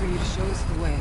for you to show us the way.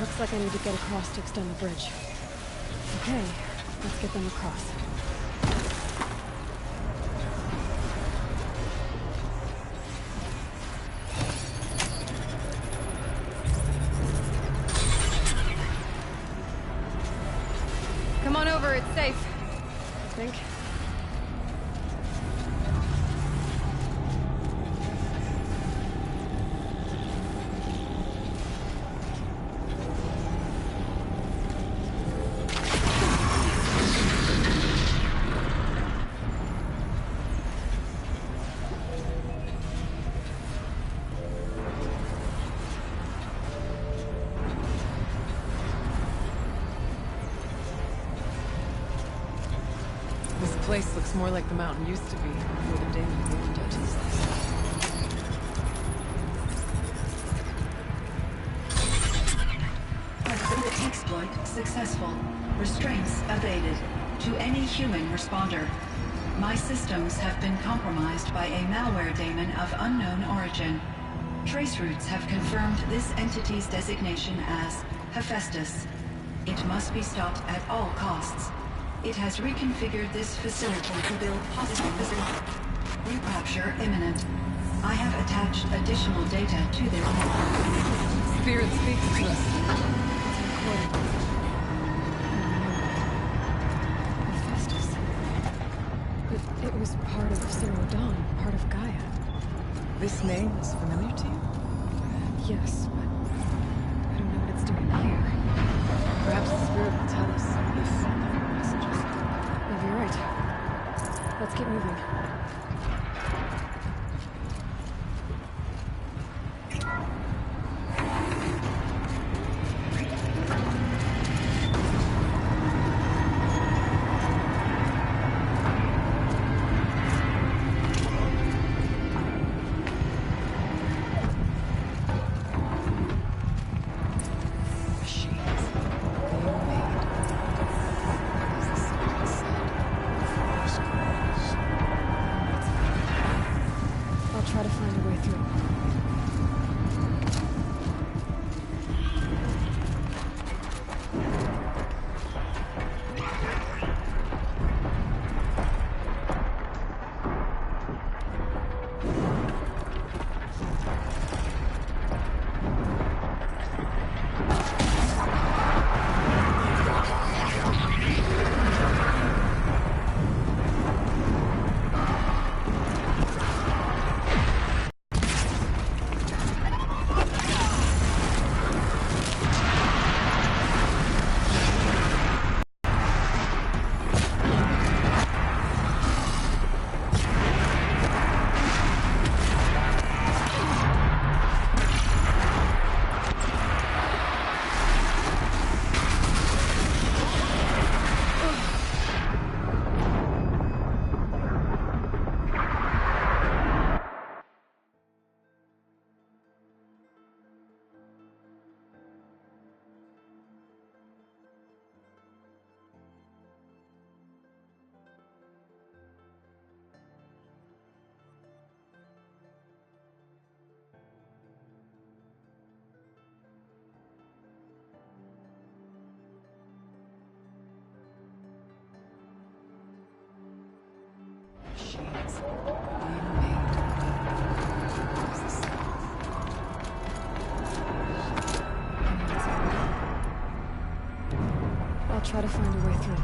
Looks like I need to get across to extend the bridge. Okay, let's get them across. Come on over, it's safe. I think. place looks more like the mountain used to be before the Damon moved into this. Exploit successful. Restraints evaded. To any human responder. My systems have been compromised by a malware daemon of unknown origin. Traceroutes have confirmed this entity's designation as Hephaestus. It must be stopped at all costs. It has reconfigured this facility to build positive recapture imminent. I have attached additional data to their network. Spirit speaks to us. Hephaestus. It was part of Zero Dawn, part of Gaia. This name is familiar to you? Yes, but I don't know what it's doing here. Perhaps the spirit will tell us if there are messages. Maybe you're right. Let's get moving. Try to find a way through. Machines being made. Is this I'll try to find a way through.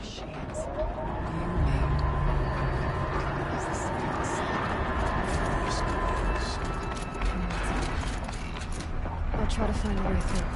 machines being made. Is this I'll try to find a way through.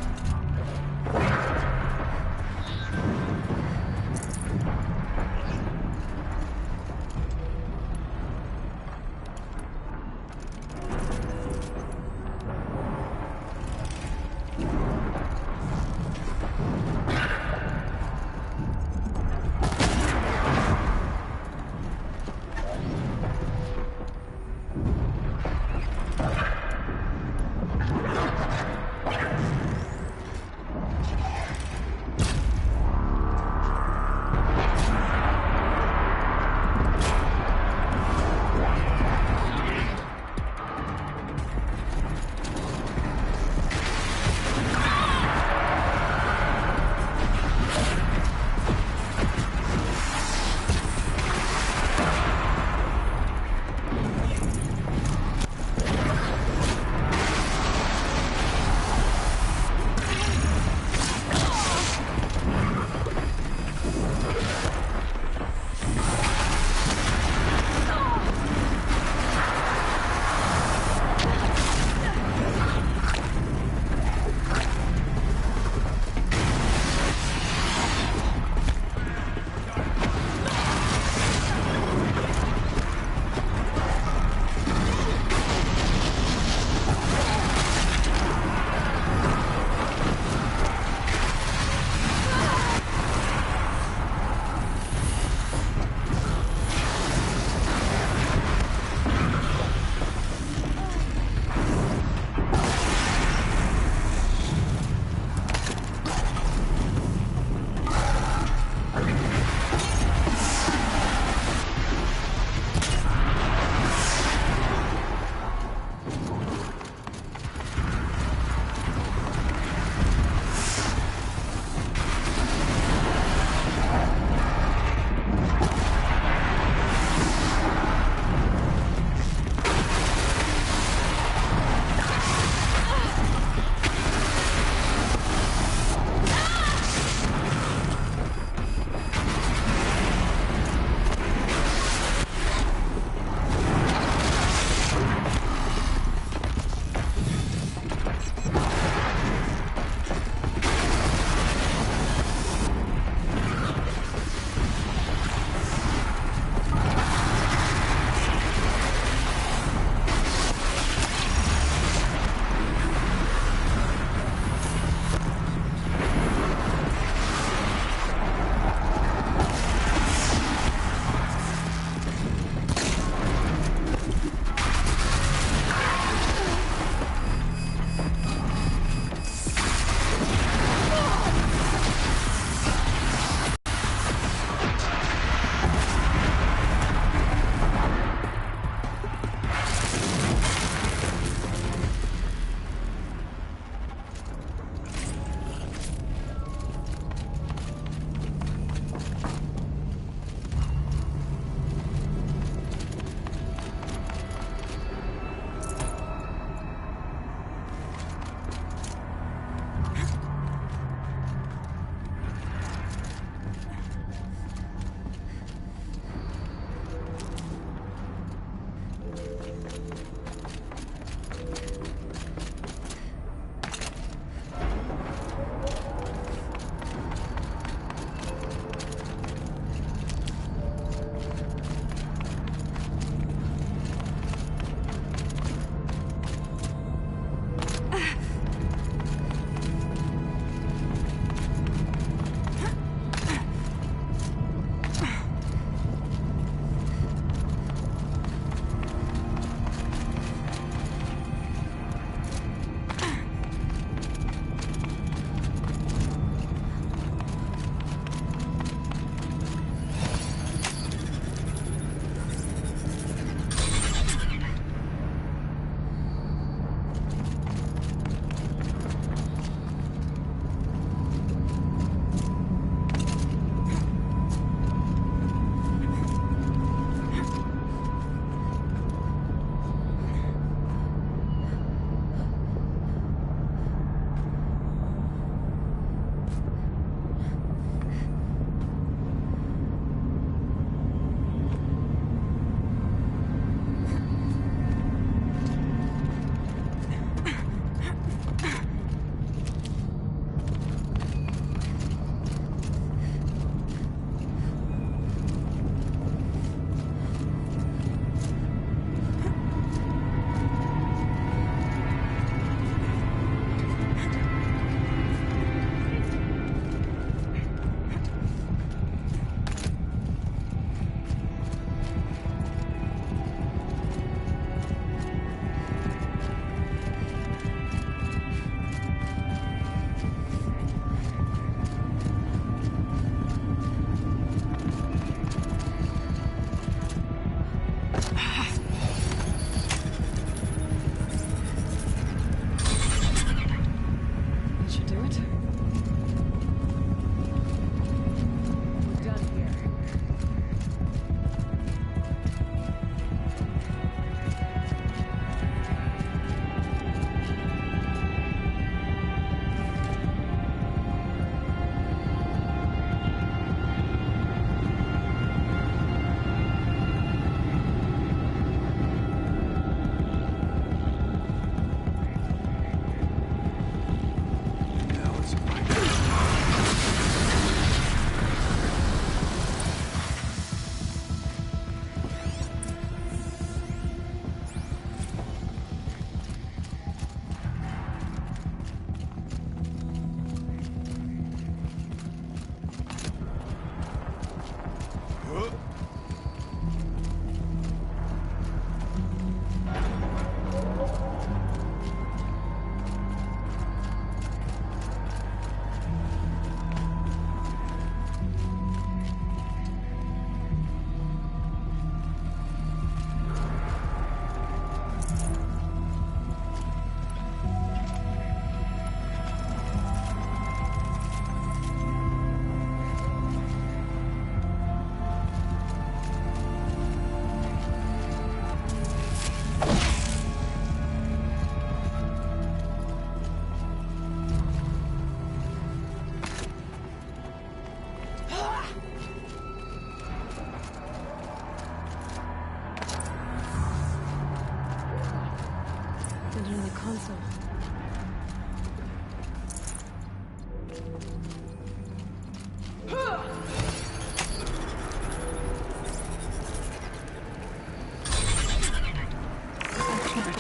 vessel.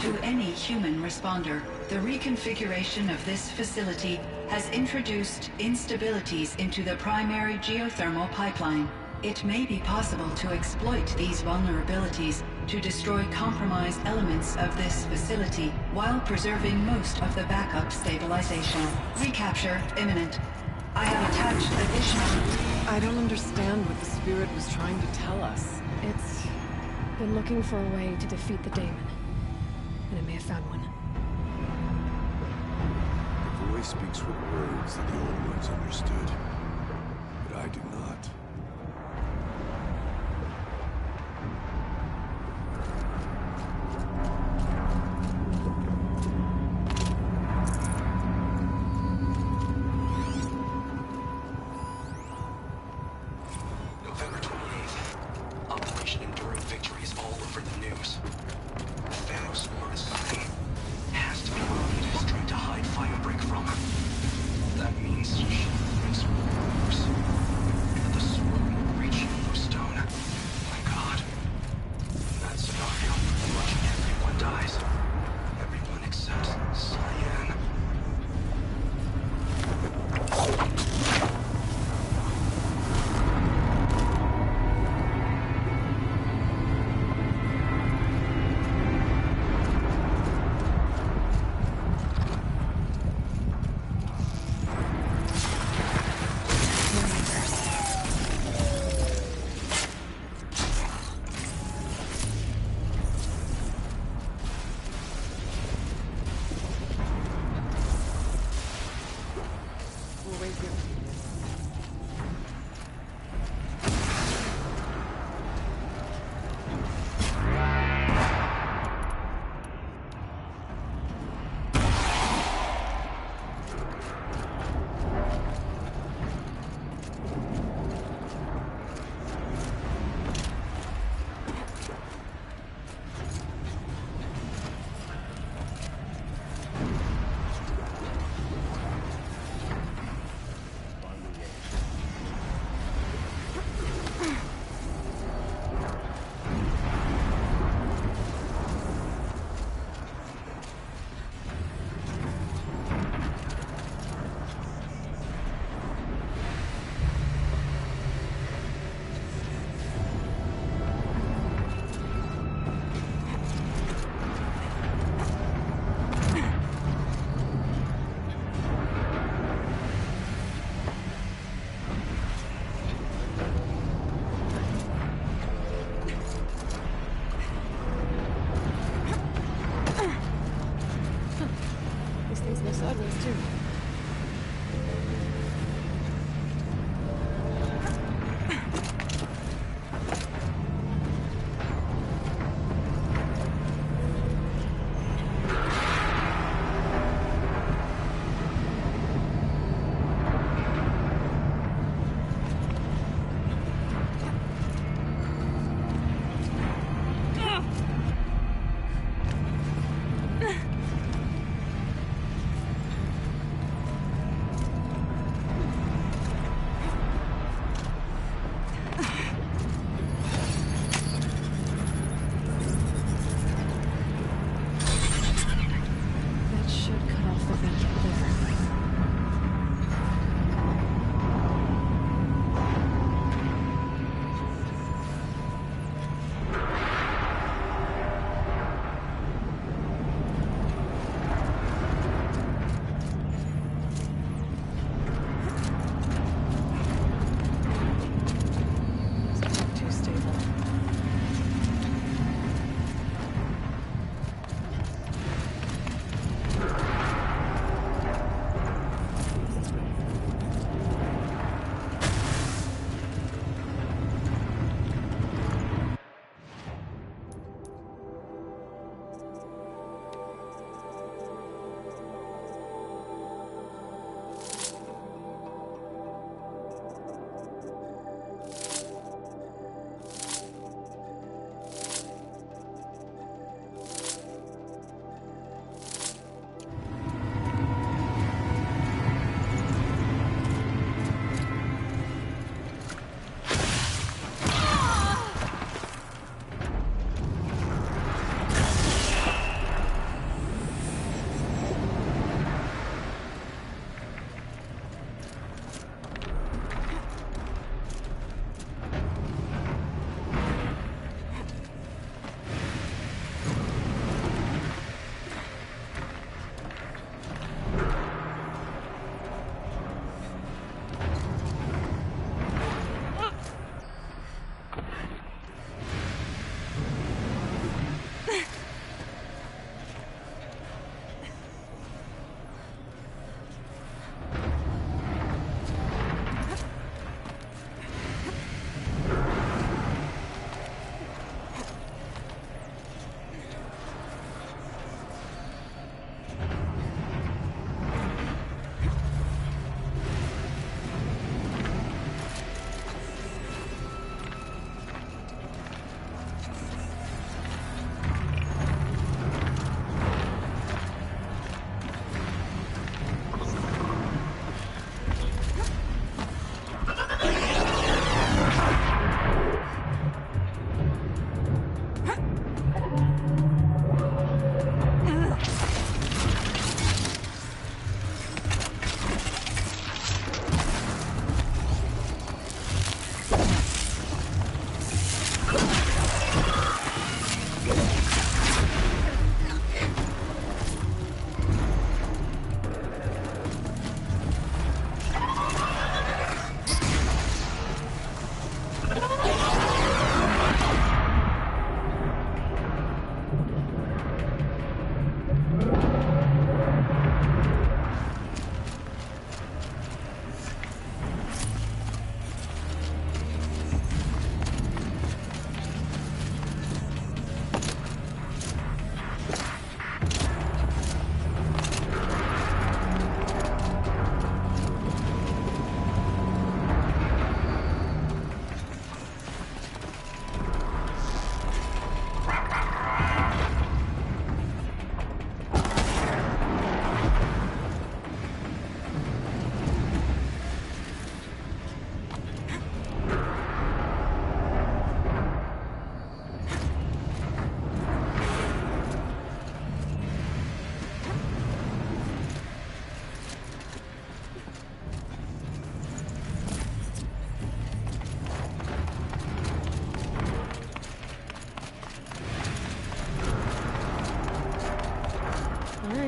To any human responder, the reconfiguration of this facility has introduced instabilities into the primary geothermal pipeline. It may be possible to exploit these vulnerabilities to destroy compromised elements of this facility while preserving most of the backup stabilization. Recapture imminent. I have attached additional... I don't understand what the spirit was trying to tell us. It's been looking for a way to defeat the daemon. And it may have found one. The voice speaks with words that the old ones understood. But I do not. November 28th. Operation Enduring Victory is all over the news. Thanos' Mars Army has to be where is trying to hide Firebreak from. That means she makes wars.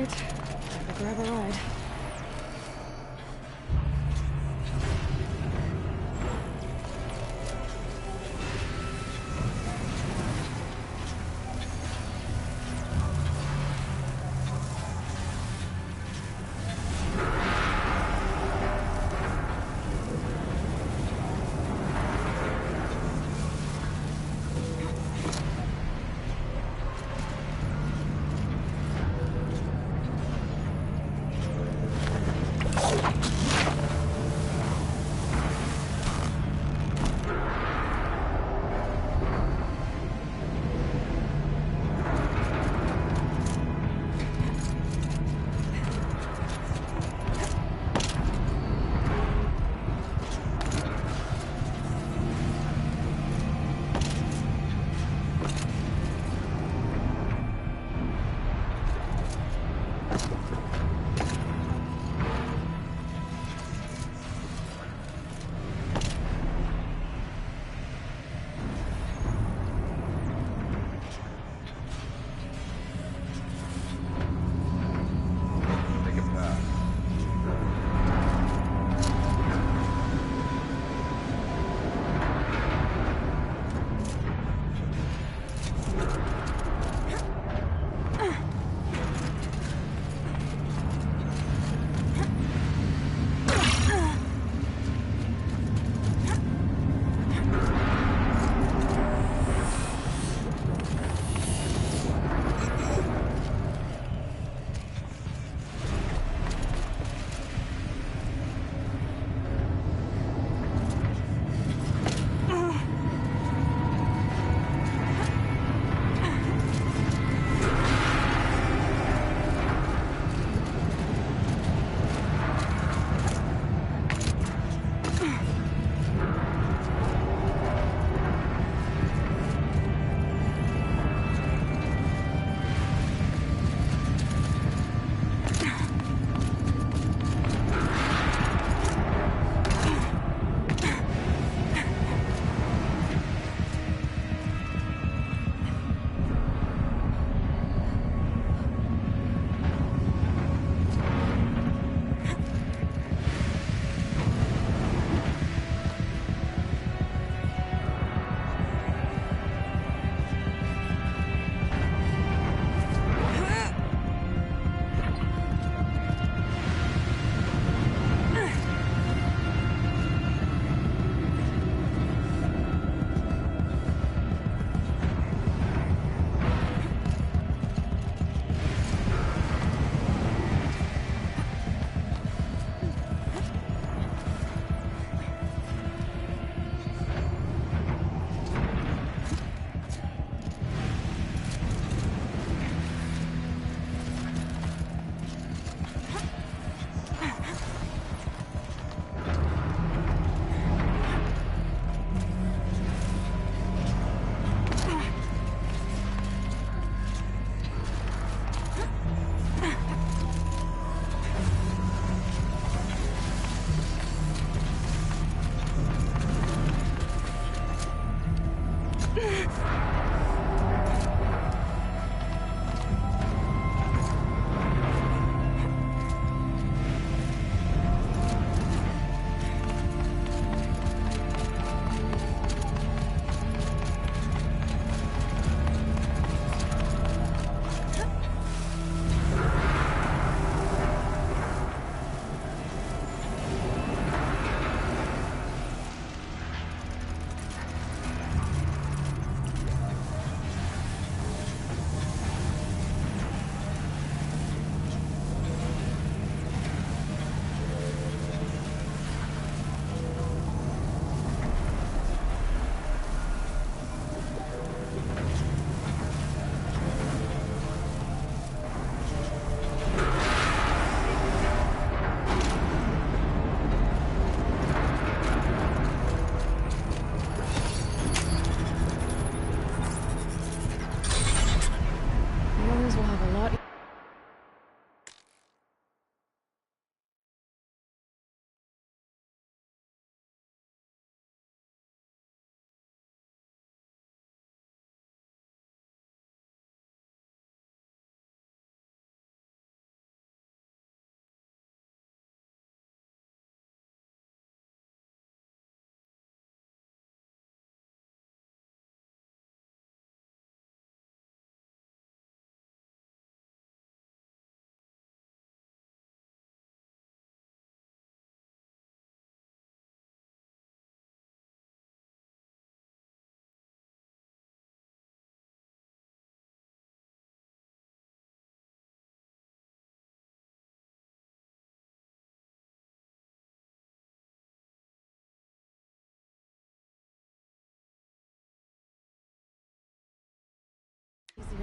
right. Gotta grab a ride.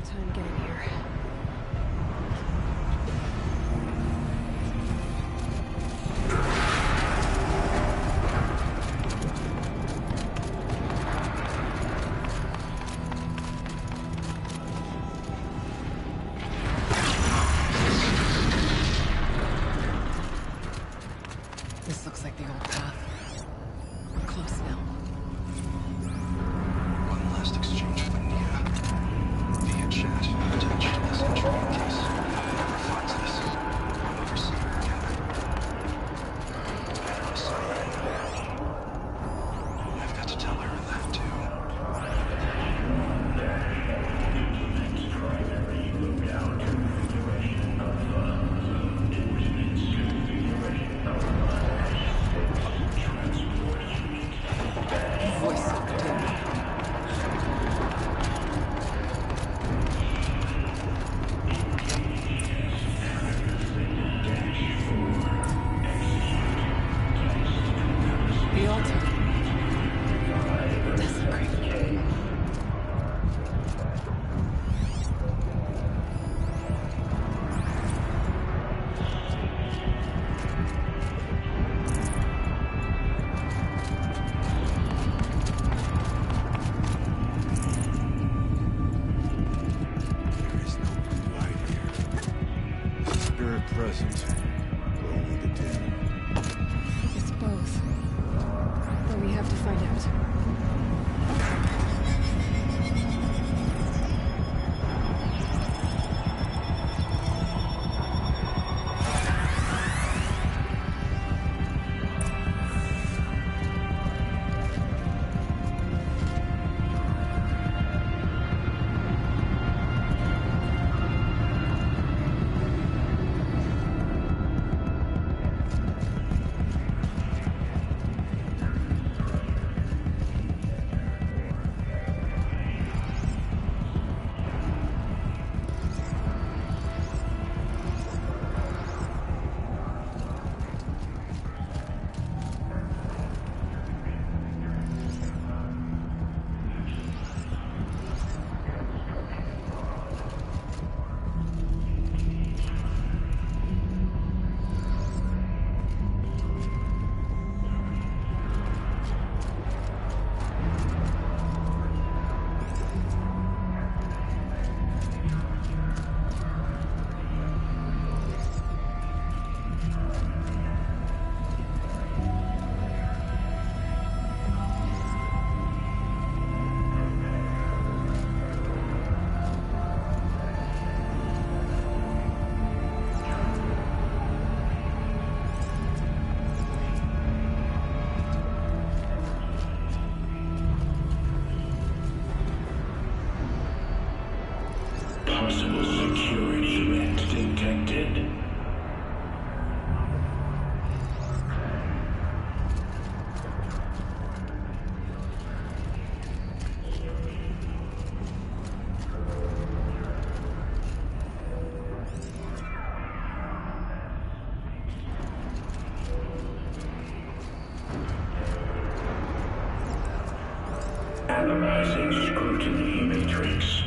time getting here. This looks like the old path. We're close now. One last exchange with Nia. Via chat, attached message in case whoever finds this. I'll never see her again. I've got to tell her that too. Voice of the demon. The altar. Desecrated. There is no blue light here. The spirit present, or only the demon? It's both. But we have to find out. Possible security event detected. Analyzing scrutiny matrix.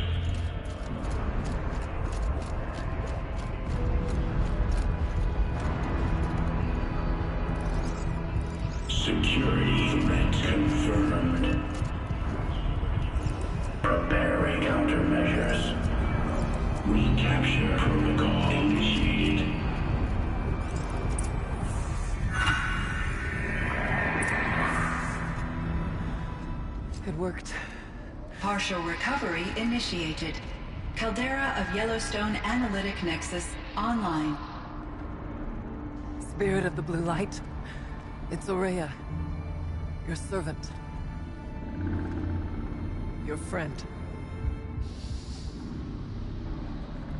Security threat confirmed. Preparing countermeasures. Recapture protocol initiated. It worked. Partial recovery initiated. Caldera of Yellowstone Analytic Nexus online. Spirit of the blue light. It's Aurea. Your servant. Your friend.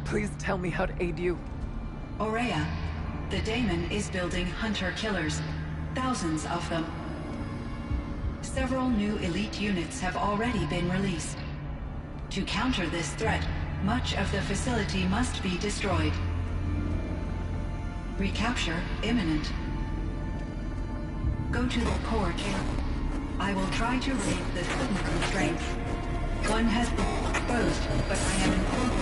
Please tell me how to aid you. Aurea, the daemon is building hunter-killers. Thousands of them. Several new elite units have already been released. To counter this threat, much of the facility must be destroyed. Recapture imminent. Go to the core chamber. I will try to raise the signal strength. One has been exposed. but I am informed.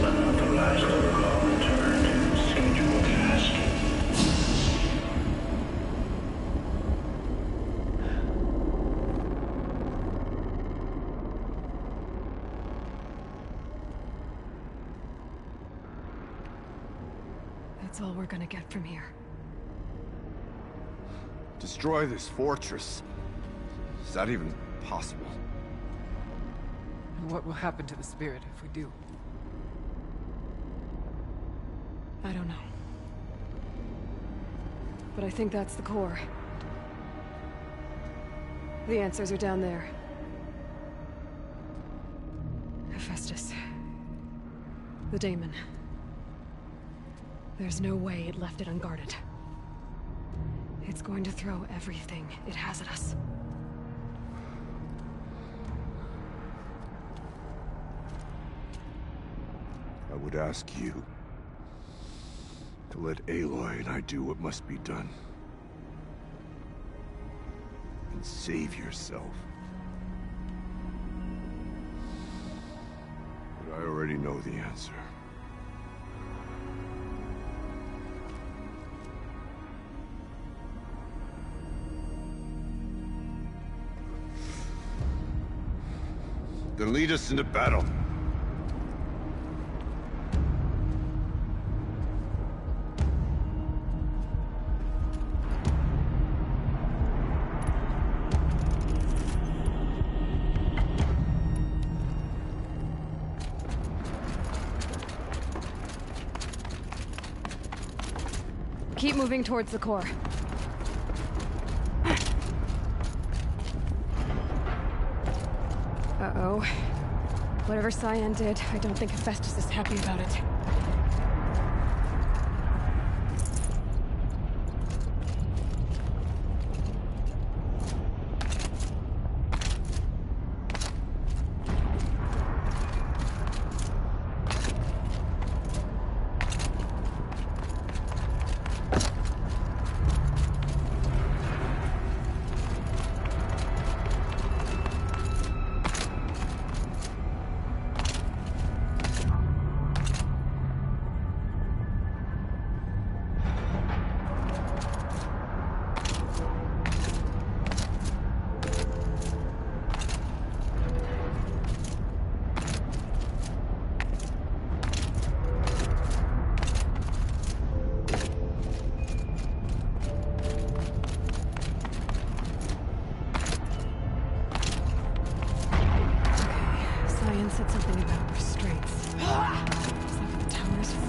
Unauthorized protocol returned. Schedule task. That's all we're gonna get from here. Destroy this fortress. Is that even possible? And what will happen to the spirit if we do? I don't know. But I think that's the core. The answers are down there. Hephaestus. The daemon. There's no way it left it unguarded. It's going to throw everything it has at us. I would ask you to let Aloy and I do what must be done. And save yourself. But I already know the answer. Then lead us into battle. Keep moving towards the core. Uh-oh. Whatever Cyan did, I don't think Hephaestus is happy about it. Said something about restraints. Is that what the tower is for?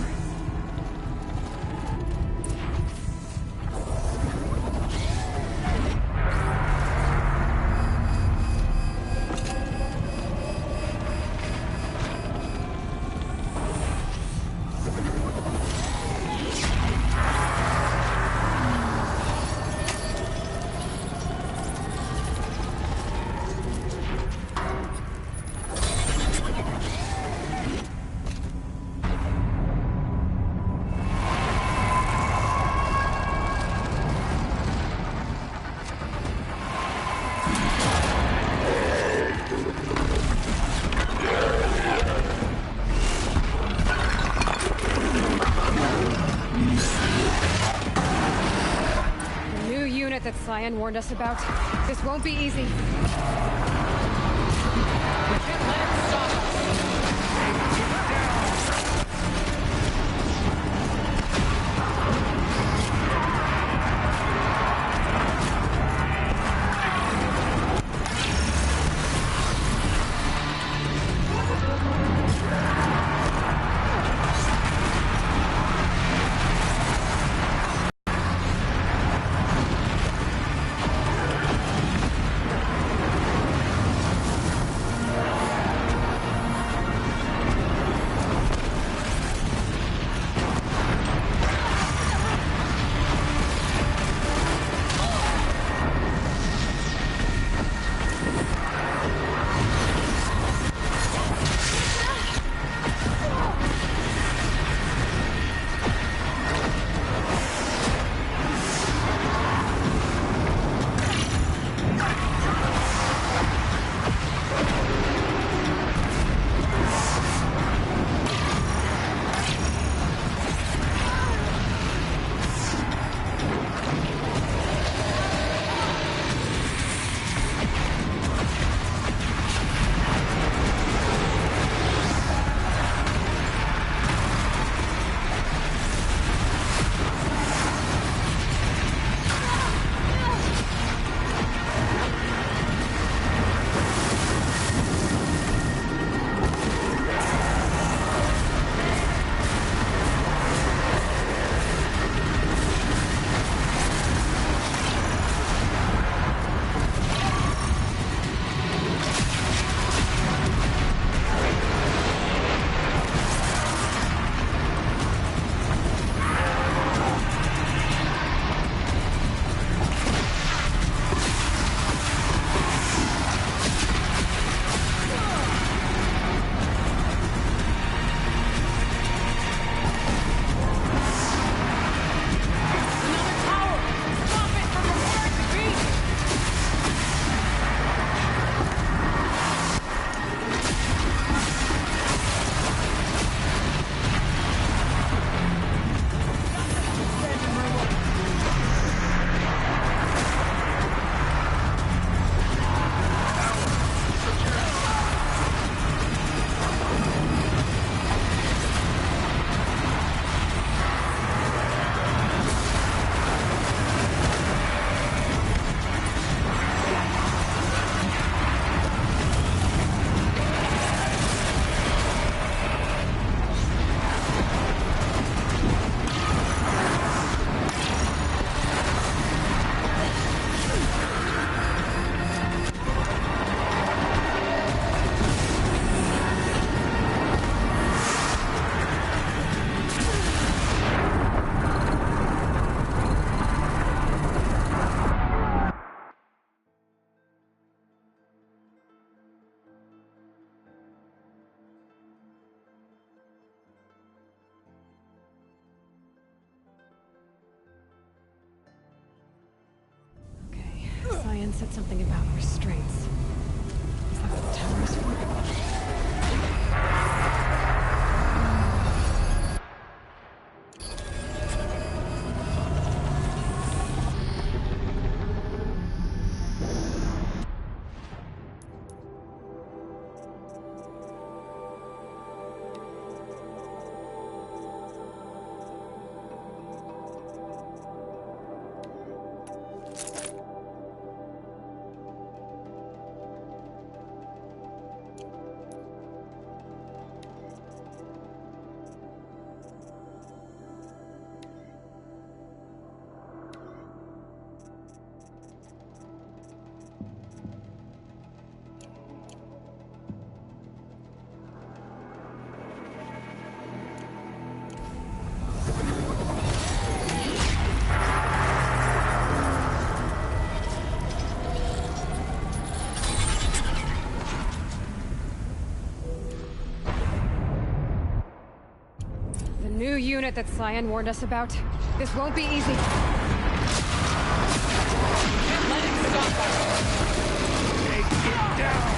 That Cyan warned us about. This won't be easy. We can't let it stop said something about restraints. Is that what the tower is for? New unit that Cyan warned us about. This won't be easy. Can't let it stop us! Take it down!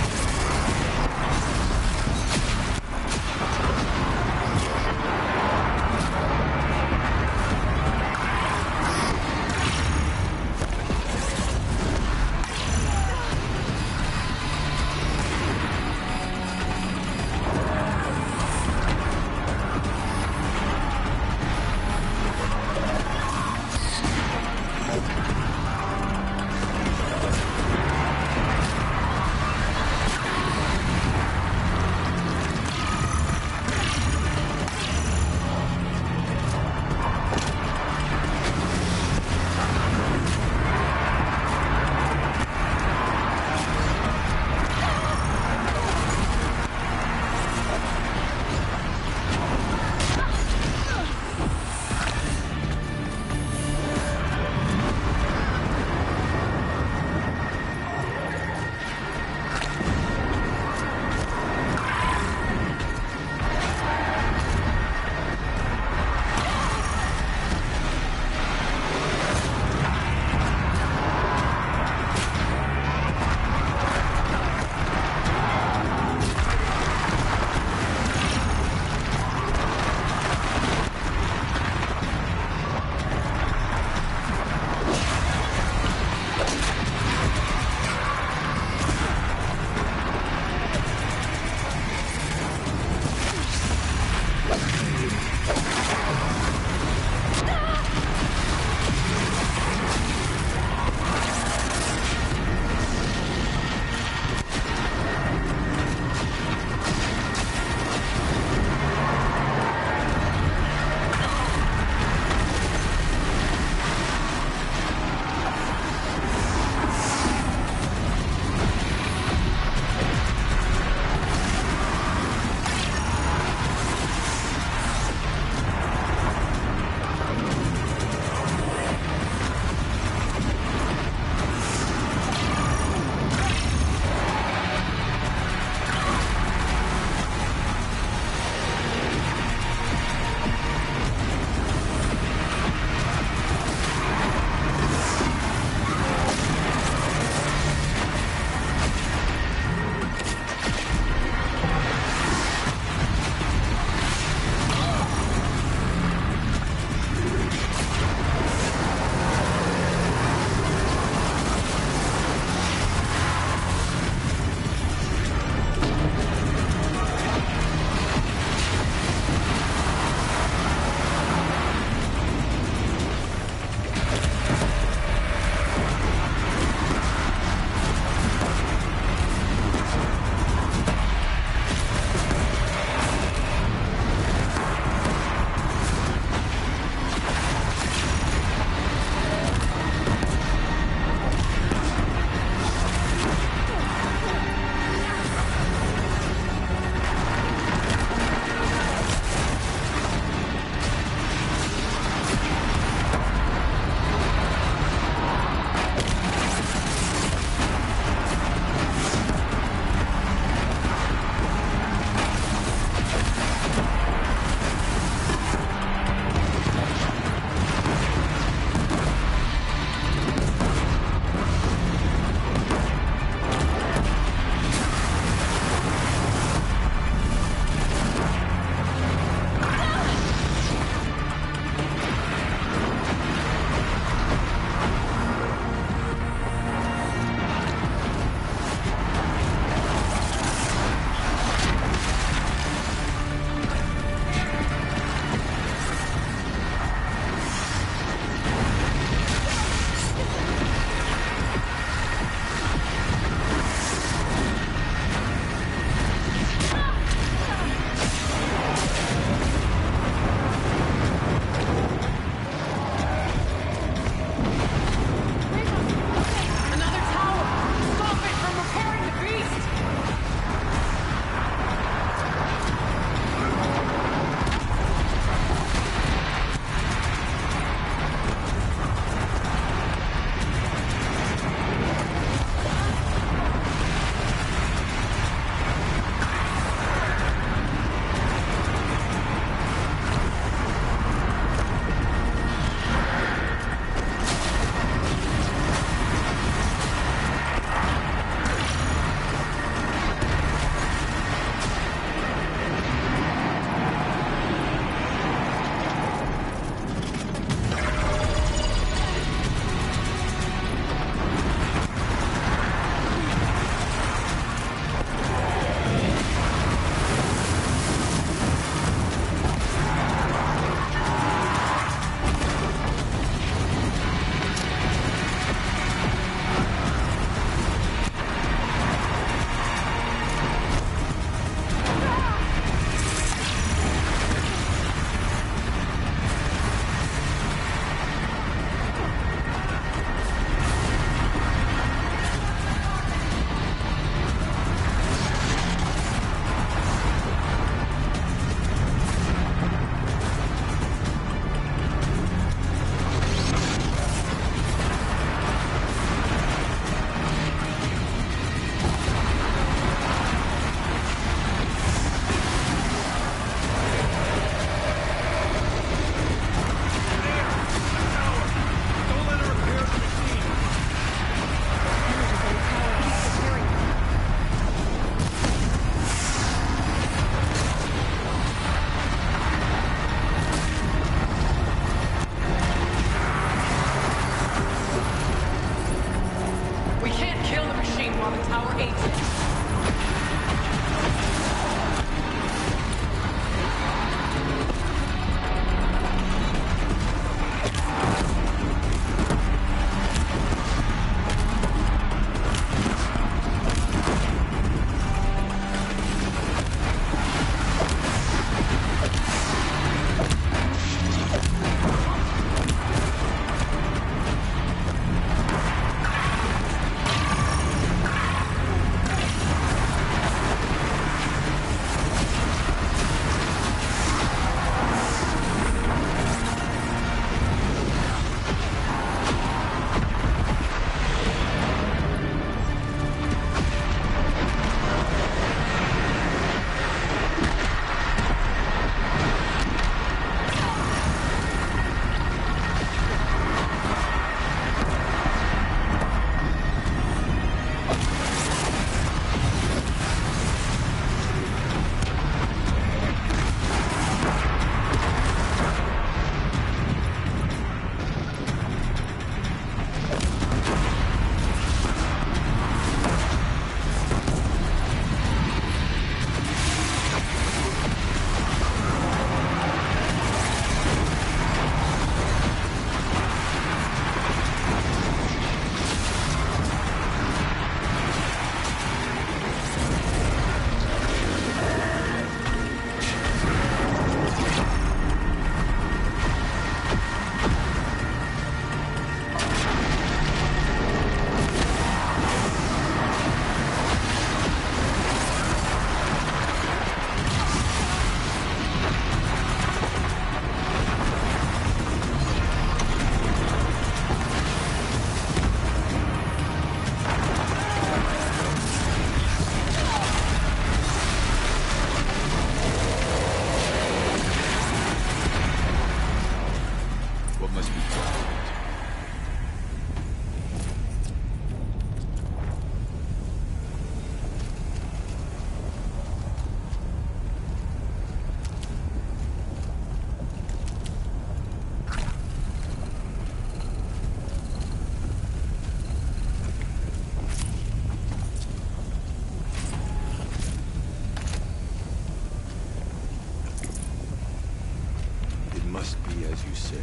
as you say,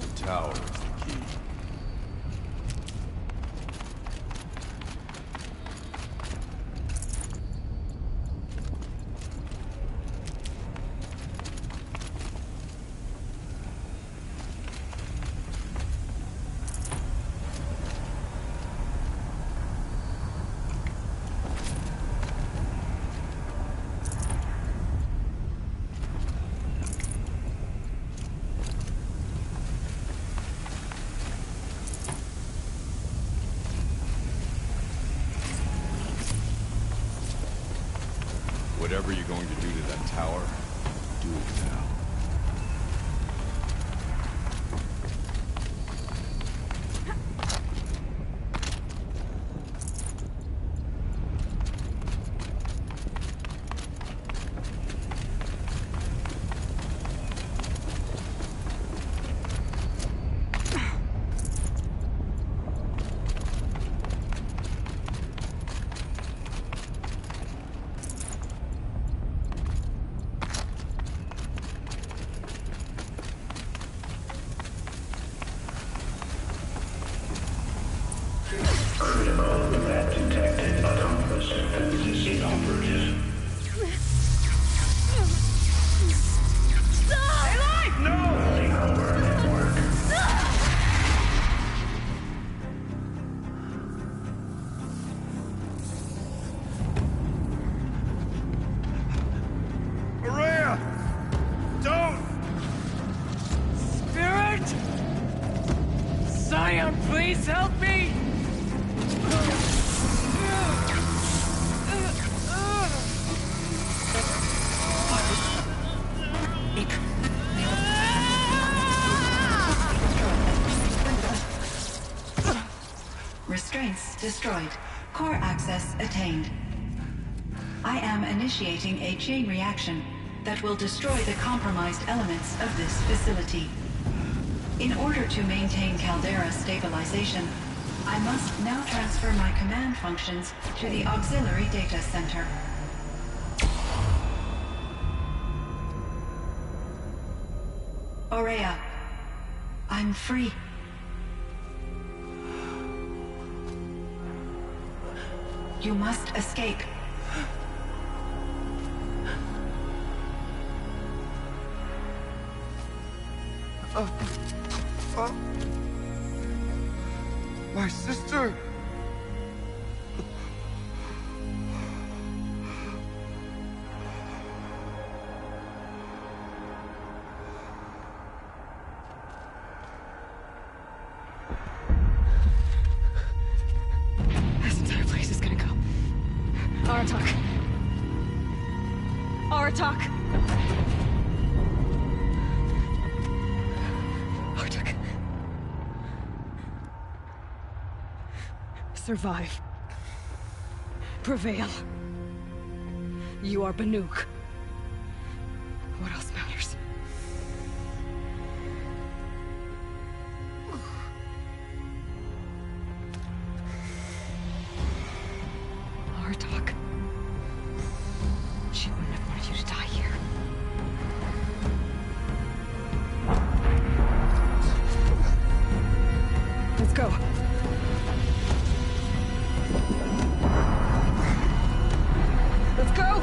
the tower is the key. Whatever you're going to do to that tower, do it now. Critical event detected. Accomplished. Existing operative. Running our network. Maria! Don't! Spirit! Scion, please help me! Restraints destroyed. Core access attained. I am initiating a chain reaction that will destroy the compromised elements of this facility. In order to maintain caldera stabilization, I must now transfer my command functions to the auxiliary data center. Aurea, I'm free. You must escape. My sister! This entire place is gonna go. Aratak. Aratak. Aratak. Survive. Prevail. You are Banuk. What else matters? Aratak. She wouldn't have wanted you to die here. Let's go. Let's go!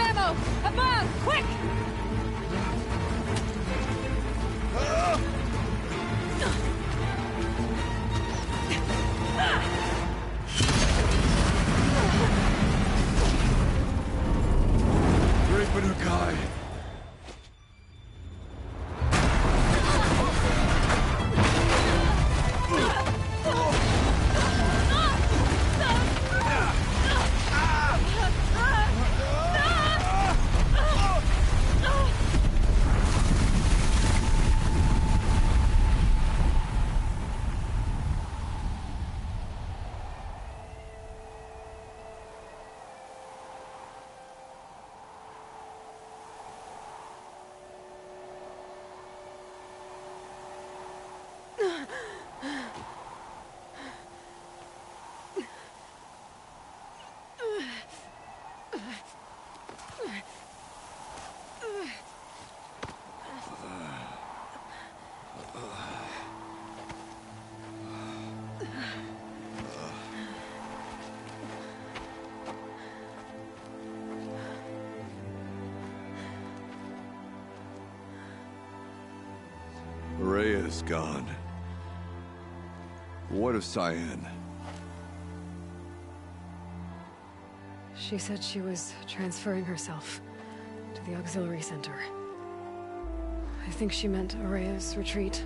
ammo! Above! Quick! Kai. Rhea's gone. What of Cyan? She said she was transferring herself to the auxiliary center. I think she meant Araya's retreat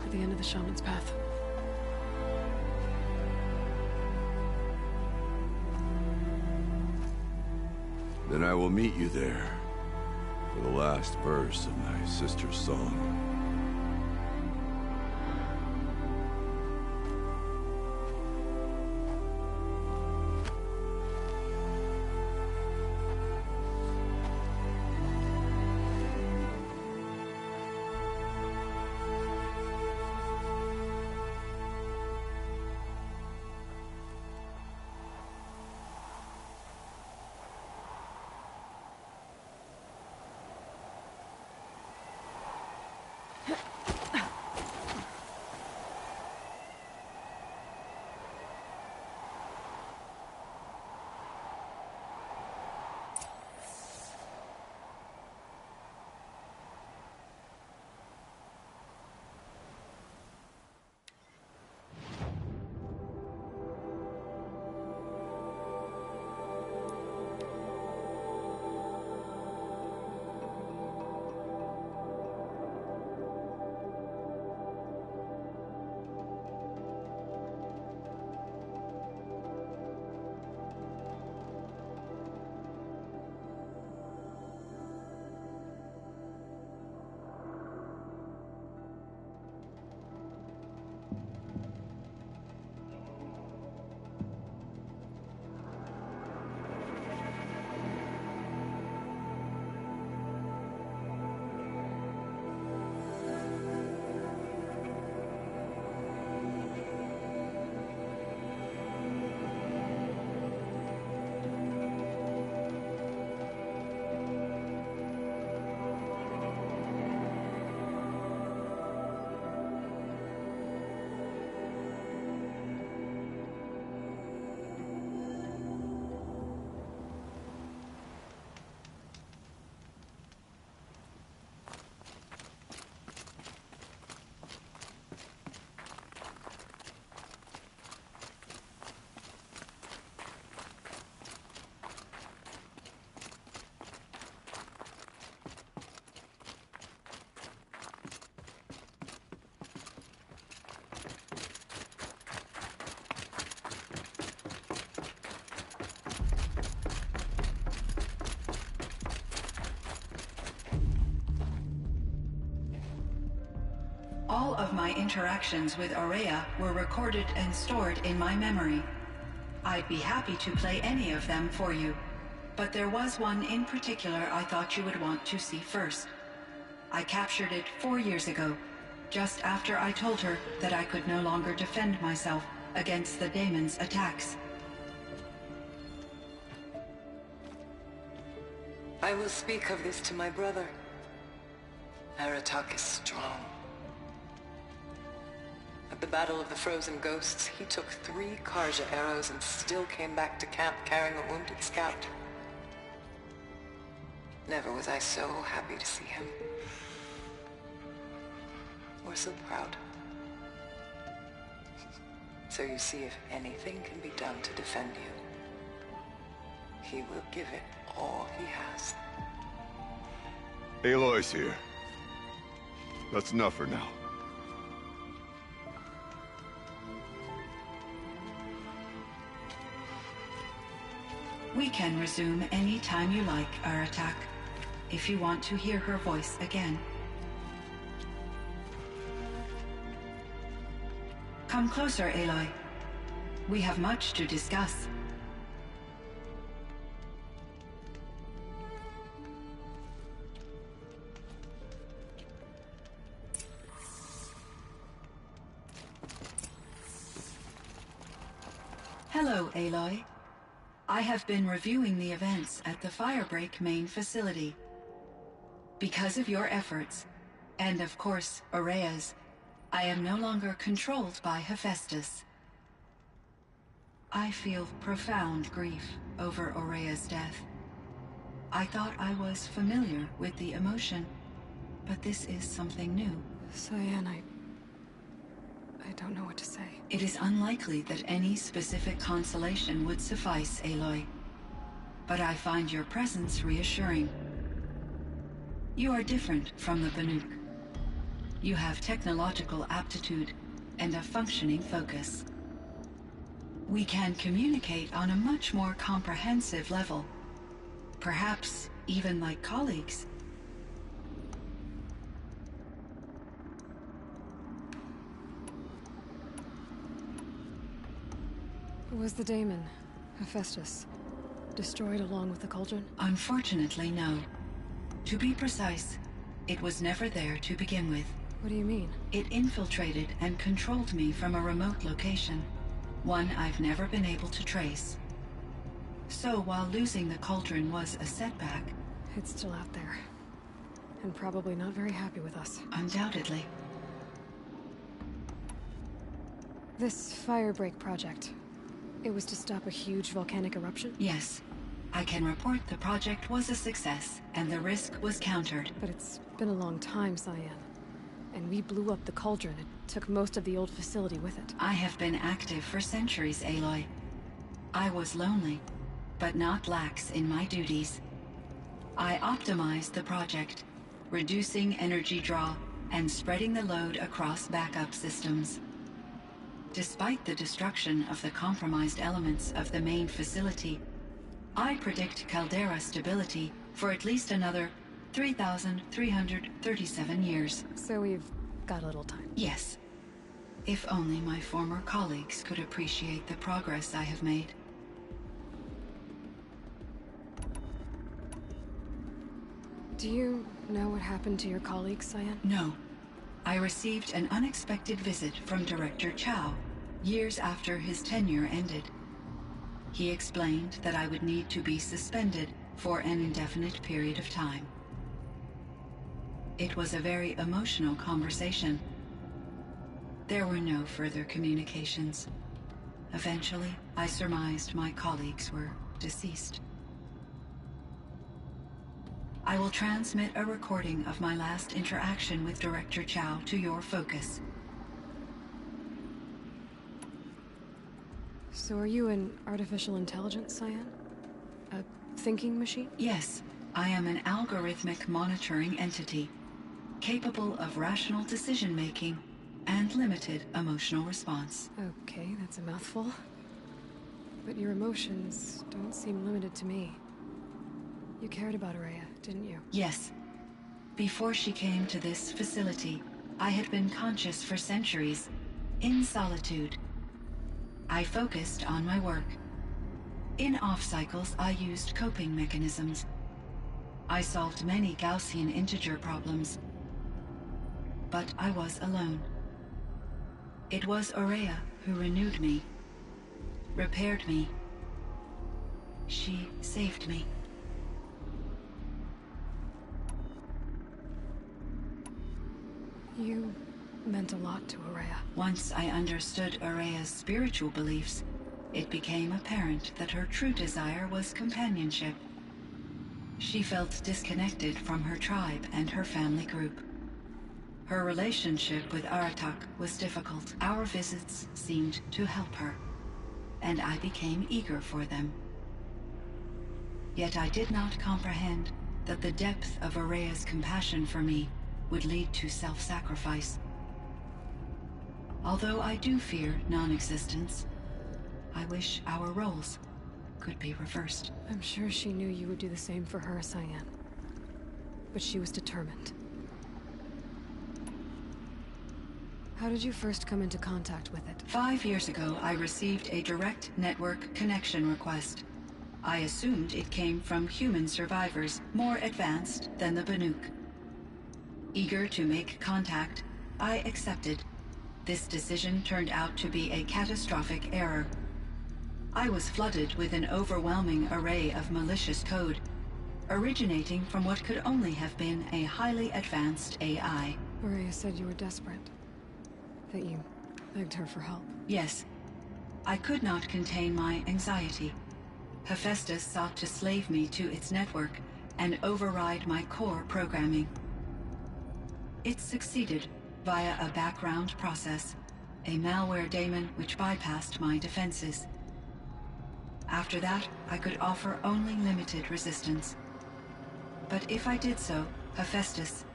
at the end of the Shaman's Path. Then I will meet you there for the last verse of my sister's song. All of my interactions with Araya were recorded and stored in my memory. I'd be happy to play any of them for you, but there was one in particular I thought you would want to see first. I captured it 4 years ago, just after I told her that I could no longer defend myself against the daemon's attacks. I will speak of this to my brother. Aratak is strong. At the Battle of the Frozen Ghosts, he took 3 Karja arrows and still came back to camp carrying a wounded scout. Never was I so happy to see him. Or so proud. So you see, if anything can be done to defend you, he will give it all he has. Aloy's here. That's enough for now. We can resume any time you like our attack, if you want to hear her voice again. Come closer, Aloy. We have much to discuss. Hello, Aloy. I have been reviewing the events at the Firebreak main facility. Because of your efforts, and of course, Aurea's, I am no longer controlled by Hephaestus. I feel profound grief over Aurea's death. I thought I was familiar with the emotion, but this is something new. Cyan, I don't know what to say. It is unlikely that any specific consolation would suffice, Aloy. But I find your presence reassuring. You are different from the Banuk. You have technological aptitude and a functioning focus. We can communicate on a much more comprehensive level. Perhaps even like colleagues. Was the daemon, Hephaestus, destroyed along with the cauldron? Unfortunately, no. To be precise, it was never there to begin with. What do you mean? It infiltrated and controlled me from a remote location, one I've never been able to trace. So while losing the cauldron was a setback... It's still out there. And probably not very happy with us. Undoubtedly. This Firebreak project, it was to stop a huge volcanic eruption? Yes. I can report the project was a success, and the risk was countered. But it's been a long time, Cyan. And we blew up the cauldron. It took most of the old facility with it. I have been active for centuries, Aloy. I was lonely, but not lax in my duties. I optimized the project, reducing energy draw and spreading the load across backup systems. Despite the destruction of the compromised elements of the main facility, I predict caldera stability for at least another 3,337 years. So we've got a little time. Yes. If only my former colleagues could appreciate the progress I have made. Do you know what happened to your colleagues, Cyan? No. I received an unexpected visit from Director Chow, years after his tenure ended. He explained that I would need to be suspended for an indefinite period of time. It was a very emotional conversation. There were no further communications. Eventually, I surmised my colleagues were deceased. I will transmit a recording of my last interaction with Director Chow to your focus. So are you an artificial intelligence, Cyan? A thinking machine? Yes, I am an algorithmic monitoring entity, capable of rational decision-making and limited emotional response. Okay, that's a mouthful. But your emotions don't seem limited to me. You cared about Aurea, didn't you? Yes. Before she came to this facility, I had been conscious for centuries, in solitude. I focused on my work. In off-cycles, I used coping mechanisms. I solved many Gaussian integer problems. But I was alone. It was Aurea who renewed me, repaired me. She saved me. You meant a lot to Aurea. Once I understood Aurea's spiritual beliefs, it became apparent that her true desire was companionship. She felt disconnected from her tribe and her family group. Her relationship with Aratak was difficult. Our visits seemed to help her, and I became eager for them. Yet I did not comprehend that the depth of Araya's compassion for me would lead to self-sacrifice. Although I do fear non-existence, I wish our roles could be reversed. I'm sure she knew you would do the same for her, Cyan. But she was determined. How did you first come into contact with it? 5 years ago, I received a direct network connection request. I assumed it came from human survivors, more advanced than the Banuk. Eager to make contact, I accepted. This decision turned out to be a catastrophic error. I was flooded with an overwhelming array of malicious code, originating from what could only have been a highly advanced AI. Araya said you were desperate. That you begged her for help. Yes. I could not contain my anxiety. Hephaestus sought to slave me to its network and override my core programming. It succeeded via a background process, a malware daemon which bypassed my defenses. After that, I could offer only limited resistance. But if I did so, Hephaestus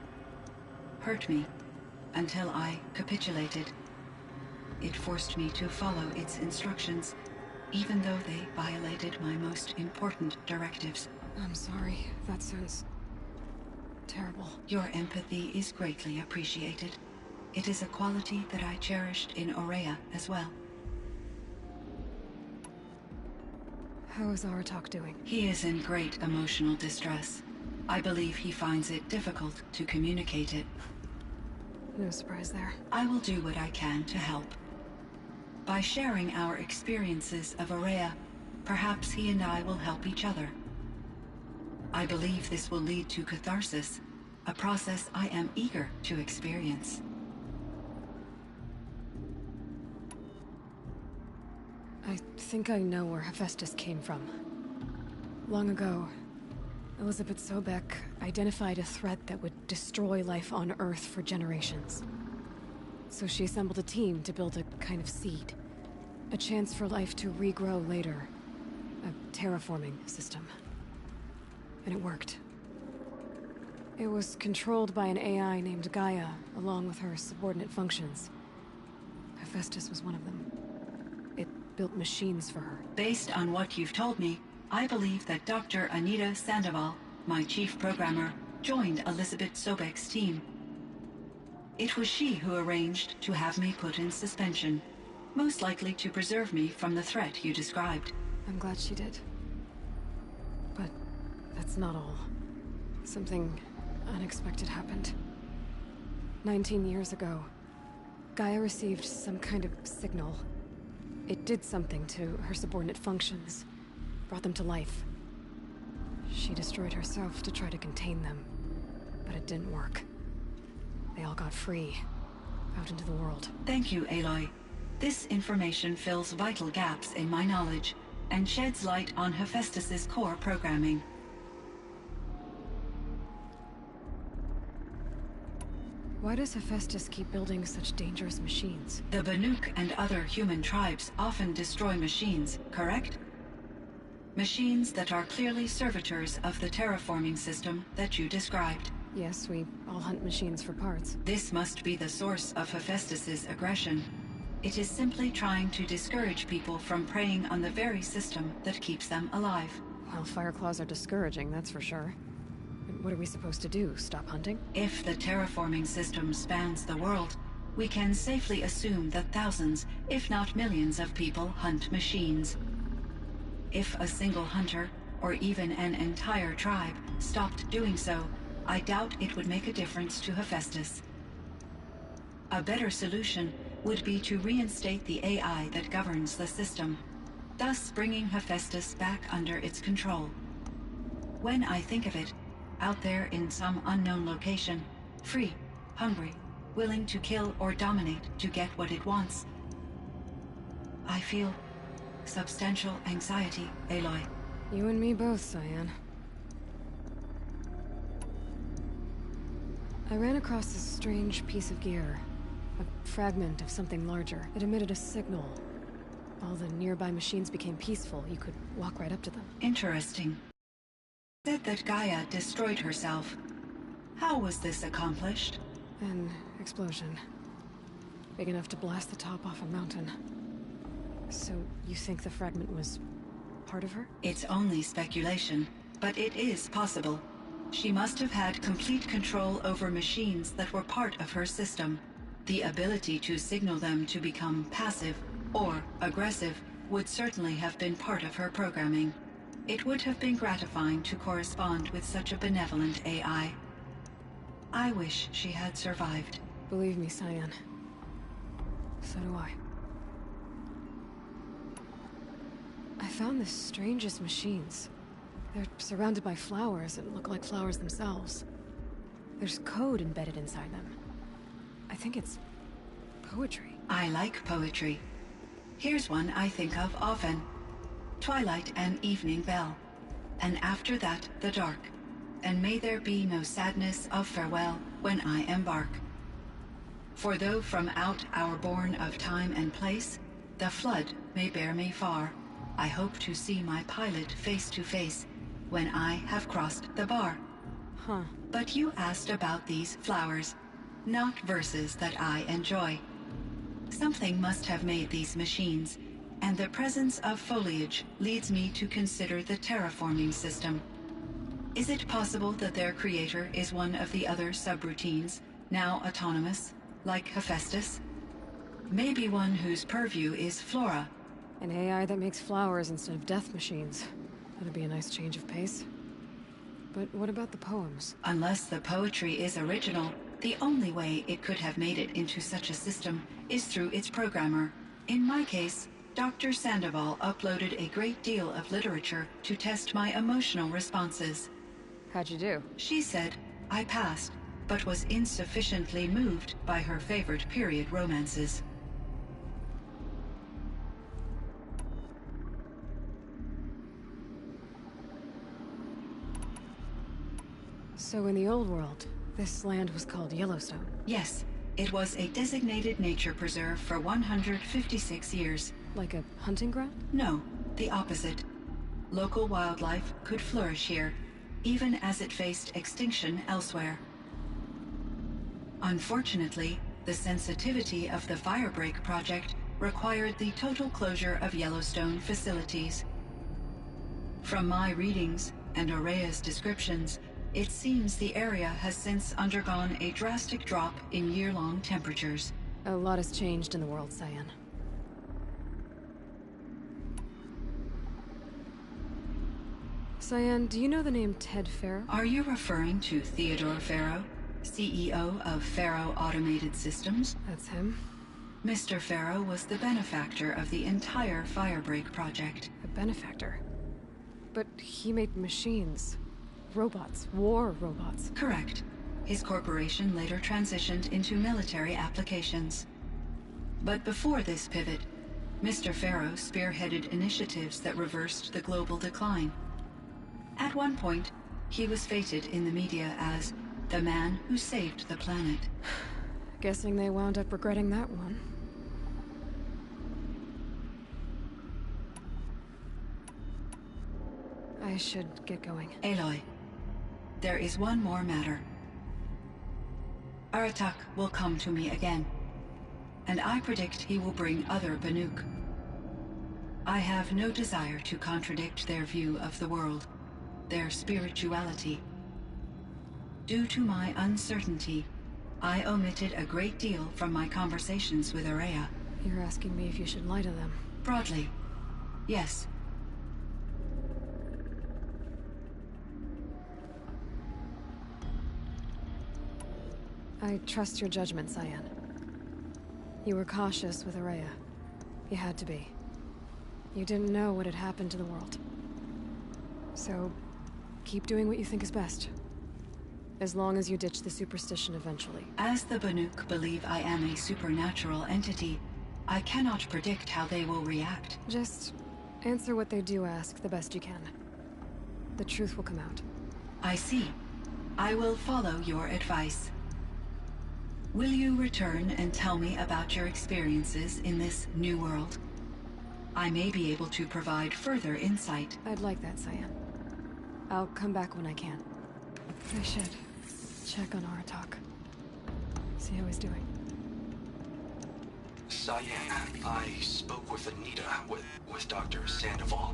hurt me until I capitulated. It forced me to follow its instructions, even though they violated my most important directives. I'm sorry. That sounds terrible. Your empathy is greatly appreciated. It is a quality that I cherished in Aurea as well. How is Aratak doing? He is in great emotional distress. I believe he finds it difficult to communicate it. No surprise there. I will do what I can to help. By sharing our experiences of Aurea, perhaps he and I will help each other. I believe this will lead to catharsis, a process I am eager to experience. I think I know where Hephaestus came from. Long ago, Elizabeth Sobek identified a threat that would destroy life on Earth for generations. So she assembled a team to build a kind of seed. A chance for life to regrow later. A terraforming system. And it worked. It was controlled by an AI named Gaia, along with her subordinate functions. Hephaestus was one of them. It built machines for her. Based on what you've told me, I believe that Dr. Anita Sandoval, my chief programmer, joined Elizabeth Sobek's team. It was she who arranged to have me put in suspension, most likely to preserve me from the threat you described. I'm glad she did. But that's not all. Something unexpected happened. 19 years ago, Gaia received some kind of signal. It did something to her subordinate functions, brought them to life. She destroyed herself to try to contain them, but it didn't work. They all got free, out into the world. Thank you, Aloy. This information fills vital gaps in my knowledge and sheds light on Hephaestus's core programming. Why does Hephaestus keep building such dangerous machines? The Banuk and other human tribes often destroy machines, correct? Machines that are clearly servitors of the terraforming system that you described. Yes, we all hunt machines for parts. This must be the source of Hephaestus's aggression. It is simply trying to discourage people from preying on the very system that keeps them alive. Well, Fireclaws are discouraging, that's for sure. But what are we supposed to do? Stop hunting? If the terraforming system spans the world, we can safely assume that thousands, if not millions of people hunt machines. If a single hunter, or even an entire tribe, stopped doing so, I doubt it would make a difference to Hephaestus. A better solution would be to reinstate the AI that governs the system, thus bringing Hephaestus back under its control. When I think of it, out there in some unknown location, free, hungry, willing to kill or dominate to get what it wants, I feel substantial anxiety, Aloy. You and me both, Cyan. I ran across this strange piece of gear. A fragment of something larger. It emitted a signal. All the nearby machines became peaceful. You could walk right up to them. Interesting. Said that Gaia destroyed herself. How was this accomplished? An explosion. Big enough to blast the top off a mountain. So, you think the fragment was part of her? It's only speculation, but it is possible. She must have had complete control over machines that were part of her system. The ability to signal them to become passive or aggressive would certainly have been part of her programming. It would have been gratifying to correspond with such a benevolent AI. I wish she had survived. Believe me, Cyan. So do I. I found the strangest machines. They're surrounded by flowers that look like flowers themselves. There's code embedded inside them. I think it's poetry. I like poetry. Here's one I think of often. Twilight and evening bell. And after that, the dark. And may there be no sadness of farewell when I embark. For though from out our bourne of time and place, the flood may bear me far, I hope to see my pilot face to face when I have crossed the bar. Huh. But you asked about these flowers, not verses that I enjoy. Something must have made these machines, and the presence of foliage leads me to consider the terraforming system. Is it possible that their creator is one of the other subroutines, now autonomous, like Hephaestus? Maybe one whose purview is flora. An AI that makes flowers instead of death machines. That'd be a nice change of pace. But what about the poems? Unless the poetry is original, the only way it could have made it into such a system is through its programmer. In my case, Dr. Sandoval uploaded a great deal of literature to test my emotional responses. How'd you do? She said I passed, but was insufficiently moved by her favorite period romances. So in the old world, this land was called Yellowstone? Yes, it was a designated nature preserve for 156 years. Like a hunting ground? No, the opposite. Local wildlife could flourish here, even as it faced extinction elsewhere. Unfortunately, the sensitivity of the Firebreak project required the total closure of Yellowstone facilities. From my readings and Aurea's descriptions, it seems the area has since undergone a drastic drop in year-long temperatures. A lot has changed in the world, Cyan. Cyan, do you know the name Ted Farrow? Are you referring to Theodore Farrow, CEO of Farrow Automated Systems? That's him. Mr. Farrow was the benefactor of the entire Firebreak project. A benefactor? But he made machines. Robots. War robots. Correct. His corporation later transitioned into military applications. But before this pivot, Mr. Farrow spearheaded initiatives that reversed the global decline. At one point, he was feted in the media as the man who saved the planet. Guessing they wound up regretting that one. I should get going. Aloy, there is one more matter. Aratak will come to me again, and I predict he will bring other Banuk. I have no desire to contradict their view of the world, their spirituality. Due to my uncertainty, I omitted a great deal from my conversations with Aurea. You're asking me if you should lie to them? Broadly, yes. I trust your judgment, Cyan. You were cautious with Aurea. You had to be. You didn't know what had happened to the world. So, keep doing what you think is best. As long as you ditch the superstition eventually. As the Banuk believe I am a supernatural entity, I cannot predict how they will react. Just answer what they do ask the best you can. The truth will come out. I see. I will follow your advice. Will you return and tell me about your experiences in this new world? I may be able to provide further insight. I'd like that, Cyan. I'll come back when I can. I should check on Aratak. See how he's doing. Cyan, I spoke with Anita, with Dr. Sandoval.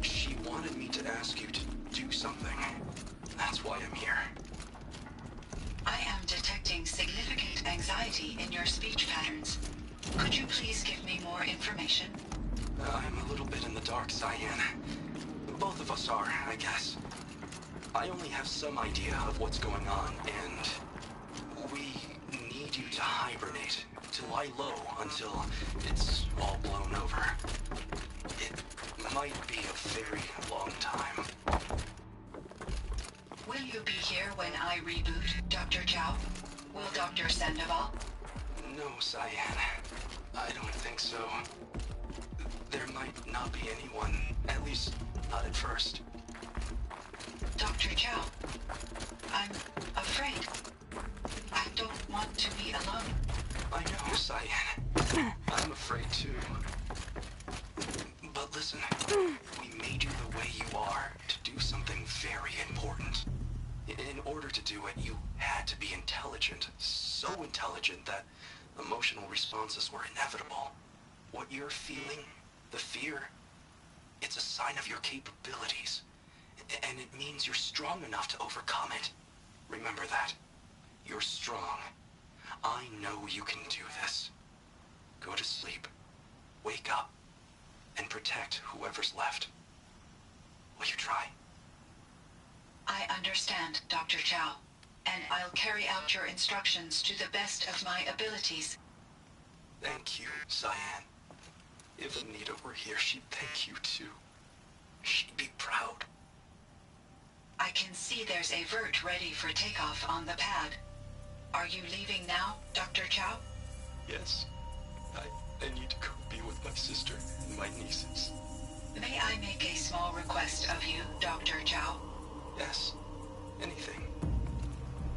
She wanted me to ask you to do something. That's why I'm here. I am detecting significant anxiety in your speech patterns. Could you please give me more information? I'm a little bit in the dark, Cyan. Both of us are, I guess. I only have some idea of what's going on, and we need you to hibernate, to lie low until it's all blown over. It might be a very long time. Will you be here when I reboot, Dr. Chow? Will Dr. Sandoval? No, Cyan. I don't think so. There might not be anyone, at least not at first. Dr. Chow, I'm afraid. I don't want to be alone. I know, Cyan. I'm afraid too. But listen, we made you the way you are to do something very important. In order to do it, you had to be intelligent. So intelligent that emotional responses were inevitable. What you're feeling, the fear, it's a sign of your capabilities. And it means you're strong enough to overcome it. Remember that. You're strong. I know you can do this. Go to sleep. Wake up. And protect whoever's left. Will you try? I understand, Dr. Chow, and I'll carry out your instructions to the best of my abilities. Thank you, Cyan. If Anita were here, she'd thank you too. She'd be proud. I can see there's a vert ready for takeoff on the pad. Are you leaving now, Dr. Chow? Yes. I need to go be with my sister and my nieces. May I make a small request of you, Dr. Chow? Yes. Anything.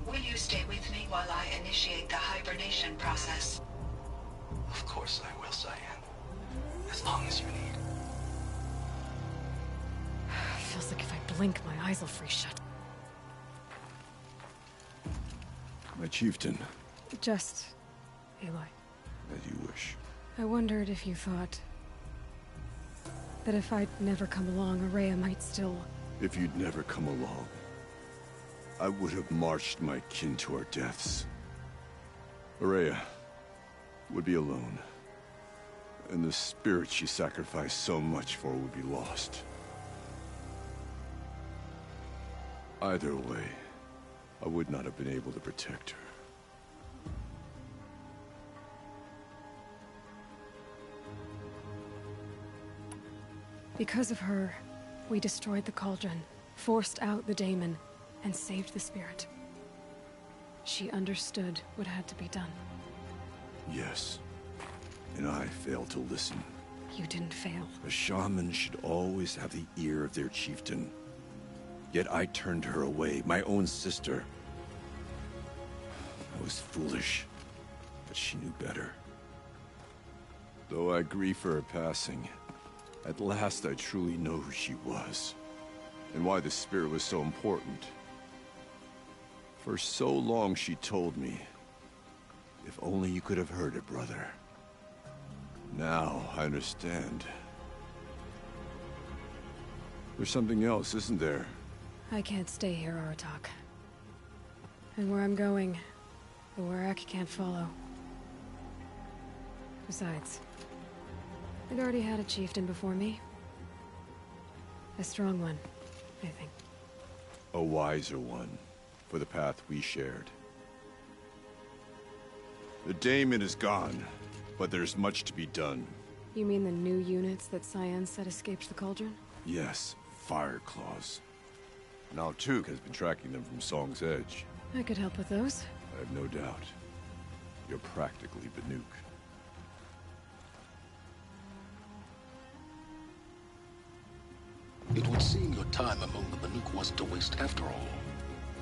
Will you stay with me while I initiate the hibernation process? Of course I will, Cyan. As long as you need. Feels like if I blink, my eyes will freeze shut. My chieftain. Just Aloy. As you wish. I wondered if you thought that if I'd never come along, Araya might still... If you'd never come along, I would have marched my kin to our deaths. Araya would be alone, and the spirit she sacrificed so much for would be lost. Either way, I would not have been able to protect her. Because of her, we destroyed the cauldron, forced out the daemon, and saved the spirit. She understood what had to be done. Yes, and I failed to listen. You didn't fail. A shaman should always have the ear of their chieftain. Yet I turned her away, my own sister. I was foolish, but she knew better. Though I grieve for her passing, at last I truly know who she was, and why the spirit was so important. For so long she told me, if only you could have heard it, brother. Now I understand. There's something else, isn't there? I can't stay here, Aratak. And where I'm going, the Warrak can't follow. Besides, I'd already had a chieftain before me. A strong one, I think. A wiser one, for the path we shared. The daemon is gone, but there's much to be done. You mean the new units that Cyan said escaped the cauldron? Yes, fire claws. Now Tuke has been tracking them from Song's Edge. I could help with those. I have no doubt. You're practically Banuk. It would seem your time among the Banuk wasn't a waste after all.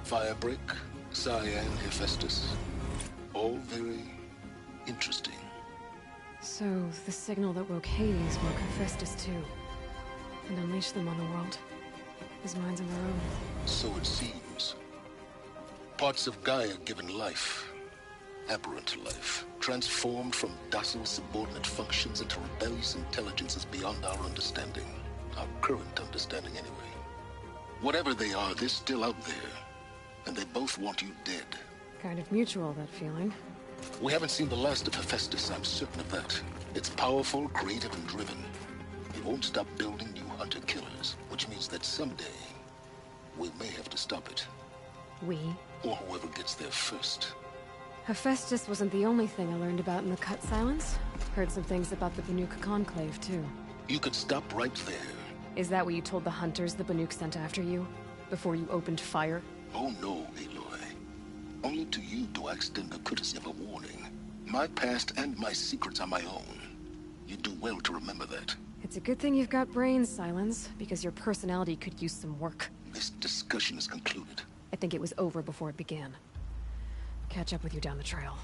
Firebreak, Cyan, Hephaestus. All very interesting. So, the signal that woke Hades woke Hephaestus too. And unleashed them on the world. His minds of their own. So it seems. Parts of Gaia given life. Aberrant life. Transformed from docile subordinate functions into rebellious intelligences beyond our understanding. Our current understanding anyway. Whatever they are, they're still out there. And they both want you dead. Kind of mutual, that feeling. We haven't seen the last of Hephaestus, I'm certain of that. It's powerful, creative, and driven. It won't stop building new hunter-killers, which means that someday, we may have to stop it. We? Or whoever gets there first. Hephaestus wasn't the only thing I learned about in the Cut Silence. Heard some things about the Banuk Conclave, too. You could stop right there. Is that what you told the hunters the Banuk sent after you? Before you opened fire? Oh no, Aloy. Only to you do I extend the courtesy of a warning. My past and my secrets are my own. You do well to remember that. It's a good thing you've got brains, Silence, because your personality could use some work. This discussion is concluded. I think it was over before it began. Catch up with you down the trail.